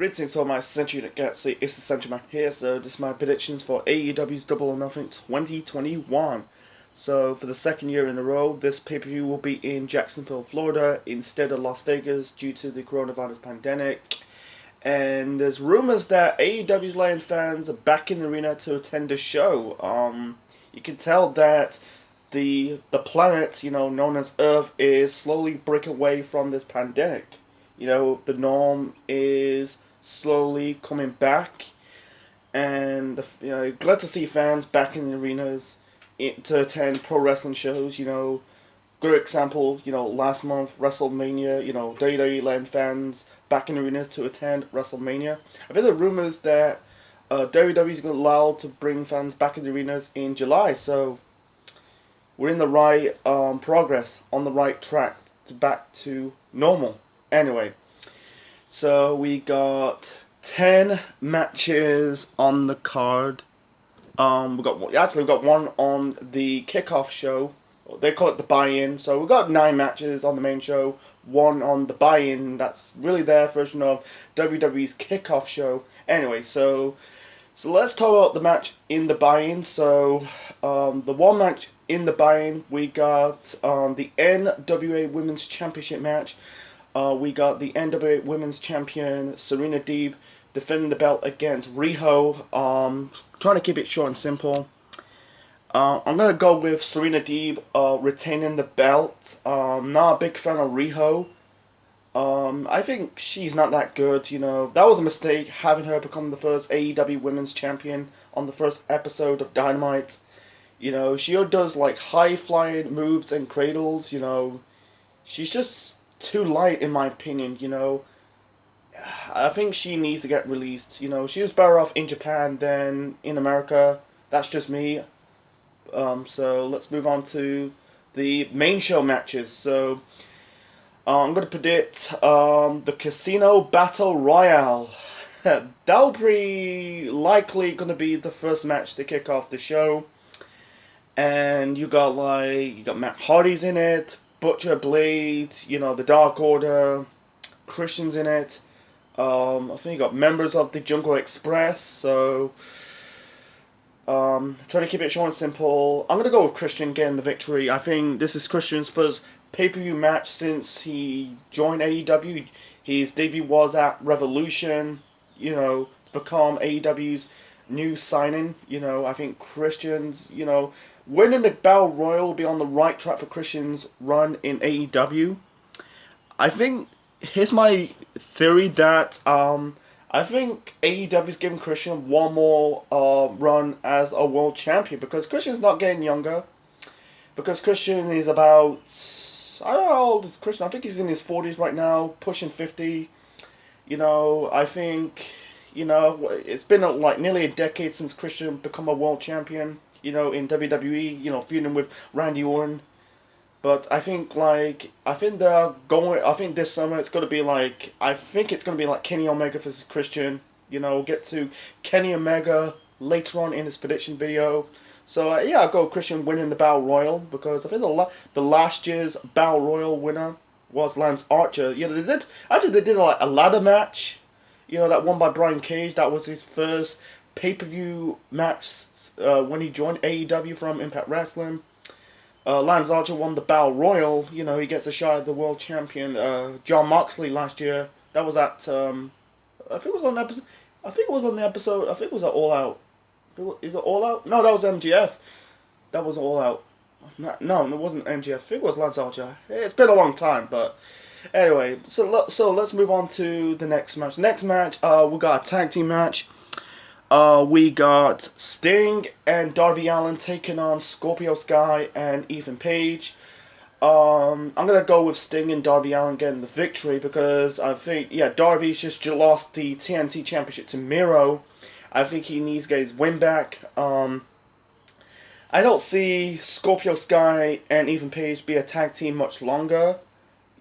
Greetings to all my Century that Galaxy, it's the Century Man here, so this is my predictions for AEW's Double or Nothing 2021. So, for the second year in a row, this pay-per-view will be in Jacksonville, Florida, instead of Las Vegas due to the coronavirus pandemic. And there's rumors that AEW's Lion fans are back in the arena to attend the show. You can tell that the planet, known as Earth, is slowly breaking away from this pandemic. The norm is slowly coming back, and glad to see fans back in the arenas to attend pro wrestling shows. Good example. Last month WrestleMania. WWE Land fans back in the arenas to attend WrestleMania. I've heard the rumors that WWE is allowed to bring fans back in the arenas in July. So we're in the right progress, on the right track to back to normal. Anyway, so we got 10 matches on the card. We got one on the kickoff show. They call it the buy-in. So we got 9 matches on the main show, one on the buy-in. That's really their version of WWE's kickoff show. Anyway, so let's talk about the match in the buy-in. So the one match in the buy-in, we got the NWA Women's Championship match. We got the NWA Women's Champion Serena Deeb defending the belt against Riho. Trying to keep it short and simple. I'm going to go with Serena Deeb retaining the belt. Not a big fan of Riho. I think she's not that good. That was a mistake having her become the first AEW Women's Champion on the first episode of Dynamite. She does like high-flying moves and cradles. She's just too light in my opinion. I think she needs to get released. She was better off in Japan than in America. That's just me. So let's move on to the main show matches. So I'm going to predict the Casino Battle Royale. That'll be likely going to be the first match to kick off the show. And you got Matt Hardy's in it, Butcher, Blade, the Dark Order, Christian's in it. I think you got members of the Jungle Express. So trying to keep it short and simple. I'm gonna go with Christian getting the victory. I think this is Christian's first pay-per-view match since he joined AEW. His debut was at Revolution. To become AEW's new signing. I think Christian's winning the Battle Royal will be on the right track for Christian's run in AEW. I think here's my theory that I think AEW is giving Christian one more run as a world champion because Christian's not getting younger. Because Christian is about, I don't know how old is Christian. I think he's in his 40s right now, pushing 50. I think it's been like nearly a decade since Christian become a world champion. In WWE, feuding with Randy Orton. But I think this summer it's gonna be like, Kenny Omega versus Christian. Get to Kenny Omega later on in his prediction video. So I'll go Christian winning the Battle Royal because I think the last year's Battle Royal winner was Lance Archer. They did like a ladder match. That won by Brian Cage. That was his first pay-per-view match when he joined AEW from Impact Wrestling. Lance Archer won the Battle Royal. He gets a shot at the world champion John Moxley last year. That was at I think it was on episode. I think it was on the episode. I think it was at All Out. Is it All Out? No, that was MGF. That was All Out. No, it wasn't MGF. I think it was Lance Archer. It's been a long time, but anyway. So let's move on to the next match. Next match, we got a tag team match. We got Sting and Darby Allin taking on Scorpio Sky and Ethan Page. I'm gonna go with Sting and Darby Allin getting the victory because I think Darby's just lost the TNT Championship to Miro. I think he needs to get his win back. I don't see Scorpio Sky and Ethan Page be a tag team much longer.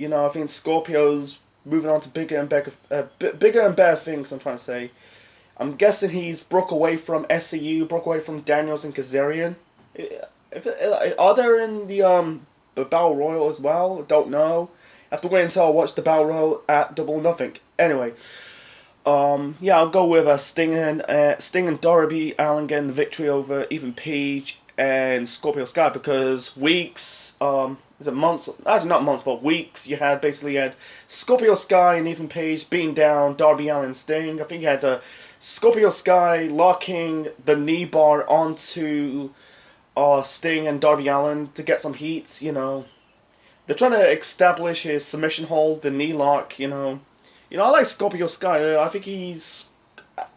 I think Scorpio's moving on to bigger and better things. I'm trying to say. I'm guessing he's broke away from SCU, broke away from Daniels and Kazarian. Are there in the Battle Royal as well? Don't know. I have to wait until I watch the Battle Royal at Double or Nothing. Anyway, Yeah, I'll go with Sting and Darby Allin getting the victory over Ethan Page and Scorpio Sky because weeks, is it months? Actually, not months, but weeks. You had Scorpio Sky and Ethan Page beating down Darby Allin and Sting. I think you had Scorpio Sky locking the knee bar onto Sting and Darby Allin to get some heat. They're trying to establish his submission hold, the knee lock. I like Scorpio Sky. I think he's.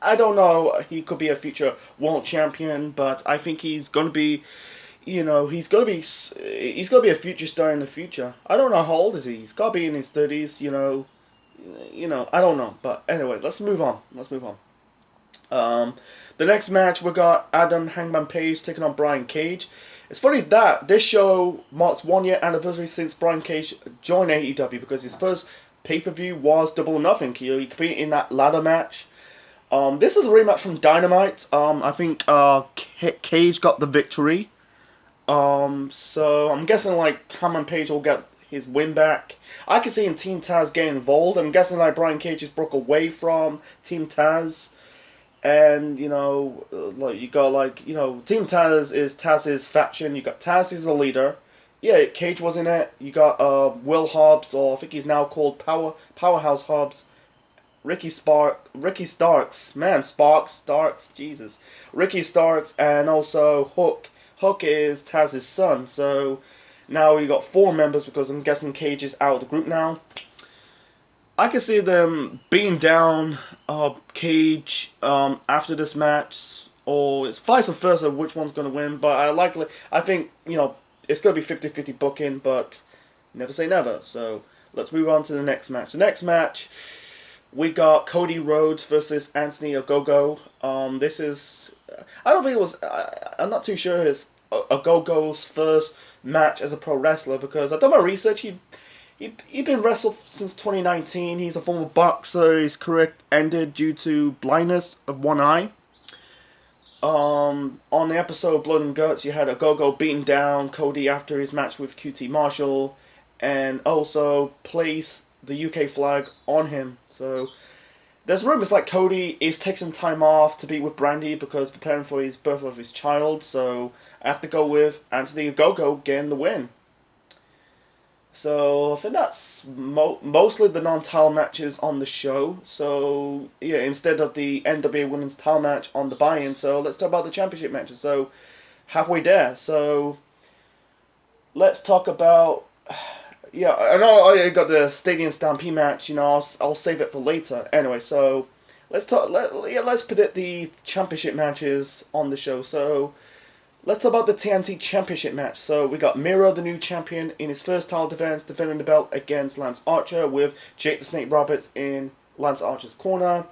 I don't know. He could be a future world champion, but I think he's gonna be. He's gonna be. He's gonna be a future star in the future. I don't know how old is he. He's gotta be in his 30s. I don't know. But anyway, let's move on. The next match we got Adam Hangman Page taking on Brian Cage. It's funny that this show marks 1 year anniversary since Brian Cage joined AEW because his first pay-per-view was Double or Nothing. He competed in that ladder match. This is a rematch from Dynamite. I think Cage got the victory. So I'm guessing like Hangman Page will get his win back. I can see Team Taz getting involved. I'm guessing like Brian Cage has broke away from Team Taz. And, you got Team Taz is Taz's faction. You got Taz is the leader. Yeah, Cage was in it. You got Will Hobbs, or I think he's now called Powerhouse Hobbs. Ricky Starks, man, Starks, Jesus. Ricky Starks, and also Hook. Hook is Taz's son. So now you got 4 members because I'm guessing Cage is out of the group now. I can see them beating down Cage after this match, or it's vice versa which one's going to win. But I think it's going to be 50-50 booking, but never say never. So let's move on to the next match. The next match, we got Cody Rhodes versus Anthony Ogogo. This is, I don't think it was, I'm not too sure it's Ogogo's first match as a pro wrestler because I've done my research. He's been wrestled since 2019. He's a former boxer. His career ended due to blindness of one eye. On the episode Blood and Guts, you had Ogogo beating down Cody after his match with QT Marshall, and also placed the UK flag on him. So there's rumors like Cody is taking some time off to be with Brandy because preparing for his birth of his child. So I have to go with Anthony Ogogo getting the win. So I think that's mostly the non-title matches on the show. So yeah, instead of the NWA Women's title match on the buy-in, so let's talk about the championship matches. So halfway there. So let's talk about. Yeah, I know you got the Stadium Stampede match. I'll save it for later. Anyway, so let's talk. Let's predict the championship matches on the show. So. Let's talk about the TNT Championship match. So we got Miro, the new champion, in his first title defense, defending the belt against Lance Archer with Jake the Snake Roberts in Lance Archer's corner.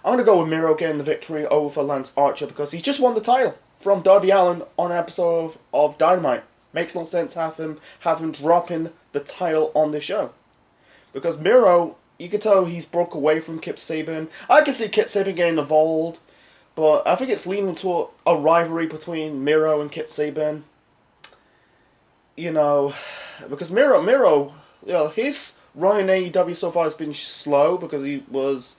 I'm going to go with Miro getting the victory over Lance Archer because he just won the title from Darby Allin on an episode of Dynamite. Makes no sense have him dropping the title on the show. Because Miro, you can tell he's broke away from Kip Sabian. I can see Kip Sabian getting involved. But I think it's leaning to a rivalry between Miro and Kip Sabian. Because Miro, his run in AEW so far has been slow because he was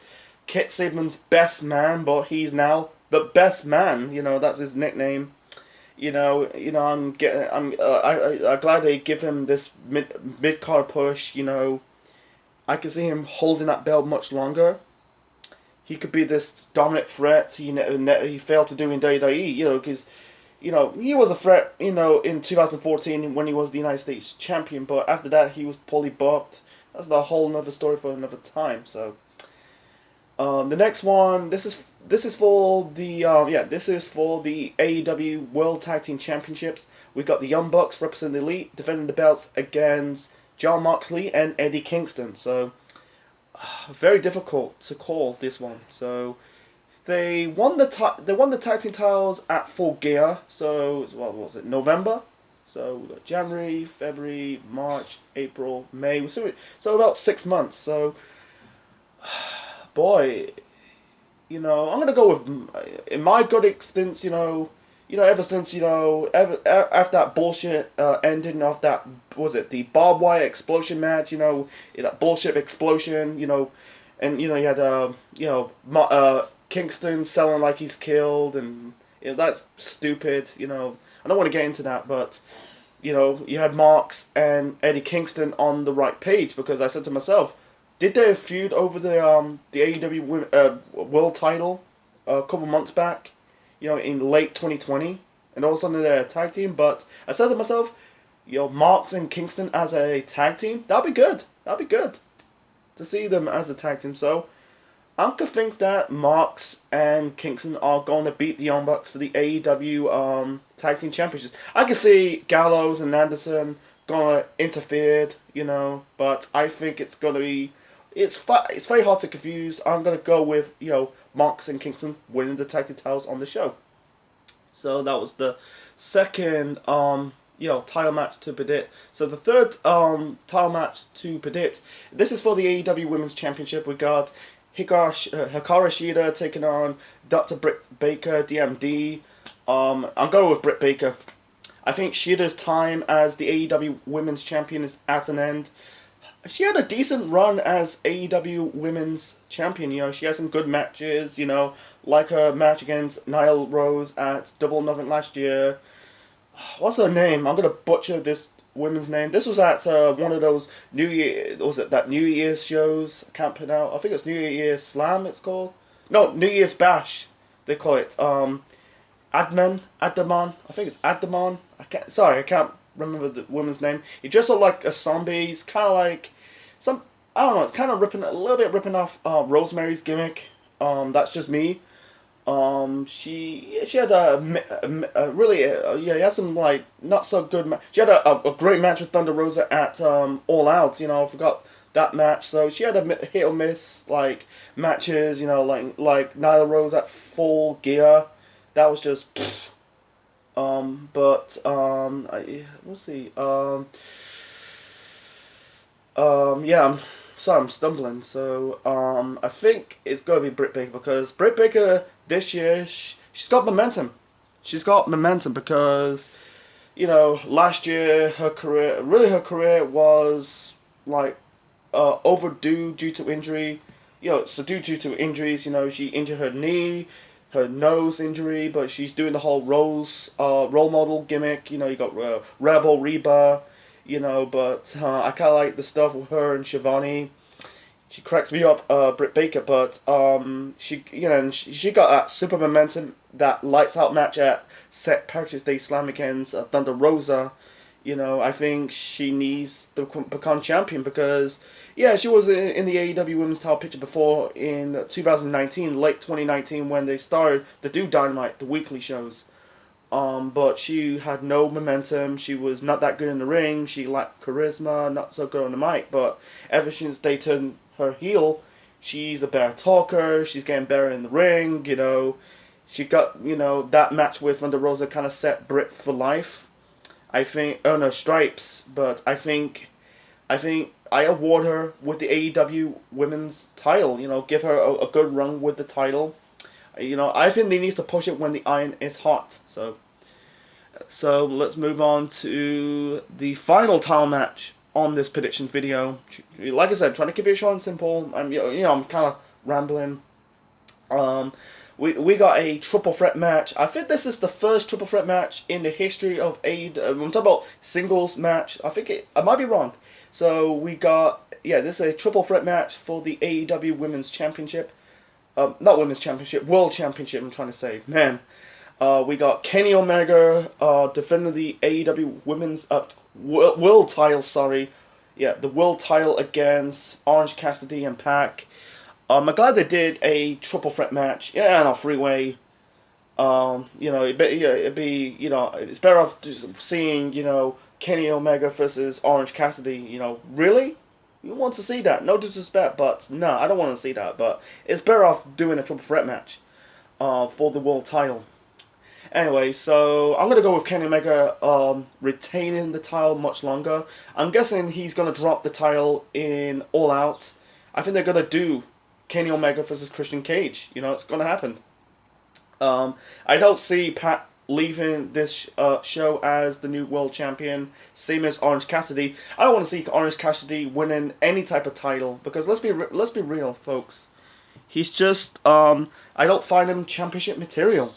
Kip Sabian's best man, but he's now the best man. That's his nickname. I'm glad they give him this mid card push. I can see him holding that belt much longer. He could be this dominant threat he failed to do in WWE, because, he was a threat, in 2014 when he was the United States champion, but after that he was poorly booked. That's a whole another story for another time. So, the next one, this is for the AEW World Tag Team Championships. We got the Young Bucks representing the Elite, defending the belts against Jon Moxley and Eddie Kingston. So. Very difficult to call this one. So they won the tag team titles at Full Gear. So what was it? November. So we got January, February, March, April, May. So about 6 months. So boy, I'm gonna go with in my gut instance. Ever since after that bullshit ending of that, was it the barbed wire explosion match? That bullshit explosion. and you had Kingston selling like he's killed, and that's stupid. I don't want to get into that, but you had Marks and Eddie Kingston on the right page, because I said to myself, did they feud over the AEW World Title a couple months back? In late 2020, and all of a sudden they're a tag team. But I said to myself, Marks and Kingston as a tag team, that'd be good. That'd be good to see them as a tag team. So Anka thinks that Marks and Kingston are going to beat the Young Bucks for the AEW Tag Team Championships. I can see Gallows and Anderson going to interfere, but I think it's going to be... It's very hard to confuse. I'm going to go with, Marks and Kingston winning the tag team titles on the show. So that was the second, title match to predict. So the third title match to predict, this is for the AEW Women's Championship. We got Hikaru Shida taking on Dr. Britt Baker, DMD. I'm going with Britt Baker. I think Shida's time as the AEW Women's Champion is at an end. She had a decent run as AEW Women's Champion. She had some good matches, like her match against Nyla Rose at Double or Nothing last year. What's her name? I'm going to butcher this women's name. This was at one of those New Year's shows? I can't pronounce. I think it's New Year's Slam it's called. No, New Year's Bash, they call it. Adamon. I think it's Adamon. I can't remember the woman's name. He just looked like a zombie. He's kind of like I don't know. It's kind of a little bit ripping off Rosemary's gimmick. That's just me. She had a really he had some like not so good. She had a great match with Thunder Rosa at All Out. I forgot that match. So she had a hit or miss like matches. Like Nyla Rose at Full Gear. That was just. We'll see. Yeah. Sorry, I'm stumbling. So, I think it's going to be Britt Baker, because Britt Baker this year, she's got momentum. She's got momentum because, last year her career was like overdue due to injury. So due to injuries, she injured her knee, her nose injury, but she's doing the whole role model gimmick. You got Rebel Reba. But I kind of like the stuff with her and Shivani. She cracks me up, Britt Baker, but she got that super momentum, that lights out match at St. Patrick's Day Slam against Thunder Rosa. I think she needs to become champion, because she was in the AEW Women's Title picture before in 2019, late 2019, when they started to do Dynamite, the weekly shows. But she had no momentum. She was not that good in the ring. She lacked charisma, not so good on the mic. But ever since they turned her heel, she's a better talker. She's getting better in the ring. She got that match with Thunder Rosa kind of set Britt for life. I think Stripes, but I think I award her with the AEW Women's Title. Give her a good run with the title. I think they need to push it when the iron is hot. So let's move on to the final title match on this prediction video. Like I said, trying to keep it short and simple. I'm kind of rambling. We got a triple threat match. I think this is the first triple threat match in the history of AEW. I'm talking about singles match. I might be wrong. So we got this is a triple threat match for the AEW Women's Championship. Not Women's Championship, World Championship, I'm trying to say. Man. We got Kenny Omega defending the AEW Women's World Title, sorry. Yeah, the World Title against Orange Cassidy and Pac. I'm glad they did a triple threat match. Yeah, and a freeway. It'd be, it's better off just seeing, Kenny Omega versus Orange Cassidy. Really? You want to see that? No disrespect, but no, I don't want to see that. But it's better off doing a triple threat match for the World Title. Anyway, so I'm going to go with Kenny Omega retaining the title much longer. I'm guessing he's going to drop the title in All Out. I think they're going to do Kenny Omega versus Christian Cage. It's going to happen. I don't see Pat leaving this show as the new world champion, same as Orange Cassidy. I don't want to see Orange Cassidy winning any type of title because let's be real, folks. He's just I don't find him championship material.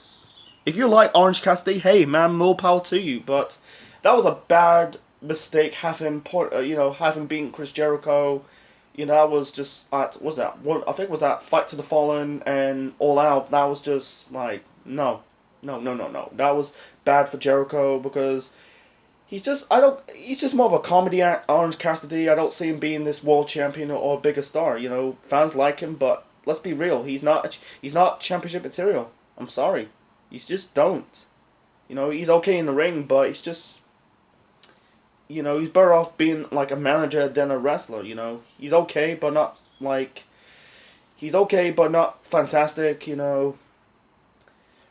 If you like Orange Cassidy, hey man, more power to you. But that was a bad mistake having having beaten Chris Jericho. You know, that was just at was that one? I think it was that Fight to the Fallen and All Out. That was just like no. That was bad for Jericho because he's just he's just more of a comedy act. Orange Cassidy. I don't see him being this world champion or a bigger star. You know, fans like him, but let's be real. He's not championship material. I'm sorry. He's just don't. You know, he's okay in the ring, but he's just, you know, he's better off being like a manager than a wrestler. You know, he's okay, but not like, he's okay, but not fantastic. You know.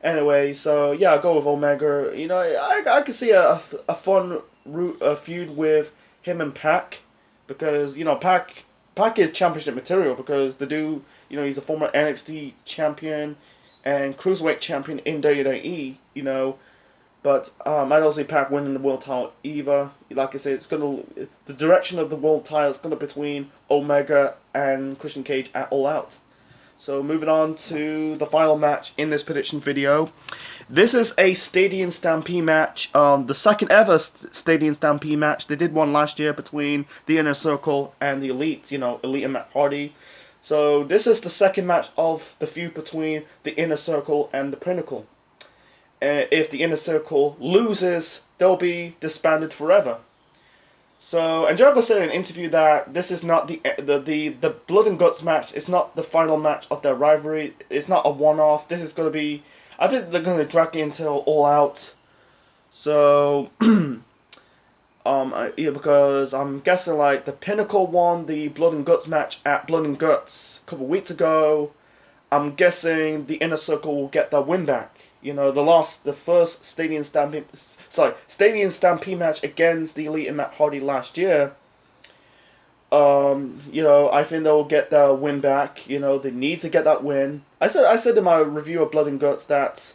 Anyway, so yeah, I'll go with Omega. You know, I could see a fun feud with him and Pac, because you know Pac is championship material because the dude, you know, he's a former NXT champion and cruiserweight champion in WWE. You know, but I don't see Pac winning the world title either. Like I said, the direction of the world title is gonna be between Omega and Christian Cage at All Out. So moving on to the final match in this prediction video. This is a Stadium Stampede match, the second ever Stadium Stampede match. They did one last year between the Inner Circle and the Elite, you know, Elite and Matt Hardy. So this is the second match of the feud between the Inner Circle and the Pinnacle. If the Inner Circle loses, they'll be disbanded forever. So, and Jericho said in an interview that this is not the Blood and Guts match. It's not the final match of their rivalry. It's not a one-off. This is going to be, I think they're going to drag it until All Out. So, yeah, because I'm guessing like the Pinnacle won the Blood and Guts match at Blood and Guts a couple of weeks ago. I'm guessing the Inner Circle will get their win back. You know, they lost the first Stadium Stampede match against the Elite and Matt Hardy last year. You know, I think they'll get their win back. You know, they need to get that win. I said in my review of Blood and Guts that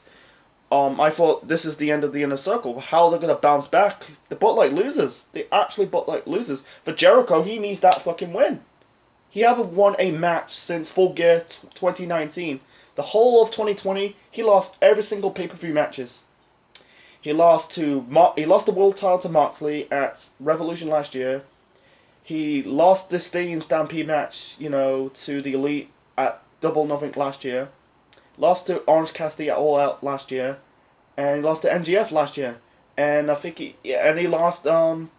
I thought this is the end of the Inner Circle. How they're gonna bounce back? They butt like losers. They actually butt like losers. For Jericho, he needs that fucking win. He hasn't won a match since Full Gear 2019. The whole of 2020, he lost every single pay-per-view matches. He lost the world title to Moxley at Revolution last year. He lost this Stadium Stampede match, you know, to the Elite at Double Nothing last year. Lost to Orange Cassidy at All Out last year, and he lost to MGF last year. And I think he lost the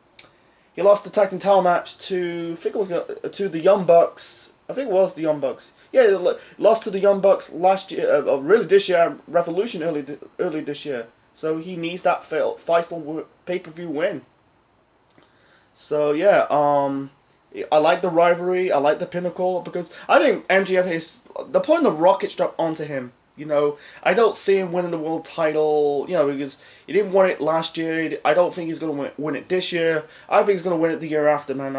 tag team title match to to the Young Bucks. I think it was the Young Bucks. Yeah, he lost to the Young Bucks last year. Really this year, Revolution early this year. So he needs that vital pay-per-view win. So yeah, I like the rivalry. I like the Pinnacle because I think MGF they're putting the rocket strap onto him. You know, I don't see him winning the world title. You know, because he didn't win it last year. I don't think he's gonna win it this year. I think he's gonna win it the year after, man.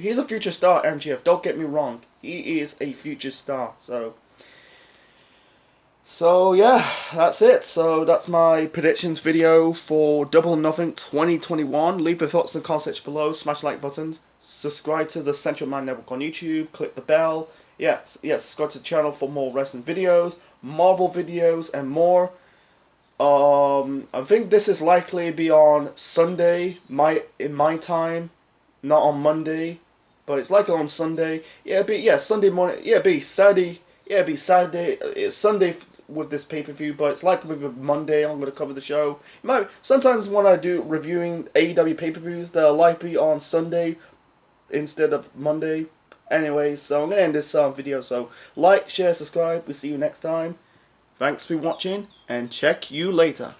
He's a future star, MGF. Don't get me wrong. He is a future star. So yeah, that's it. So that's my predictions video for Double or Nothing 2021. Leave your thoughts in the comment section below. Smash the like button. Subscribe to the Central Man Network on YouTube. Click the bell. Yes, subscribe to the channel for more wrestling videos, Marvel videos, and more. I think this is likely to be on Sunday, in my time, not on Monday, but it's likely on Sunday. Yeah, Sunday morning. Yeah, it'd be Saturday. Yeah, it'd be Saturday. It's Sunday with this pay-per-view, but it's likely to be Monday. I'm going to cover the show. Sometimes when I do reviewing AEW pay-per-views, they're likely on Sunday instead of Monday. Anyway, so I'm going to end this video. So like, share, subscribe. We'll see you next time. Thanks for watching, and check you later.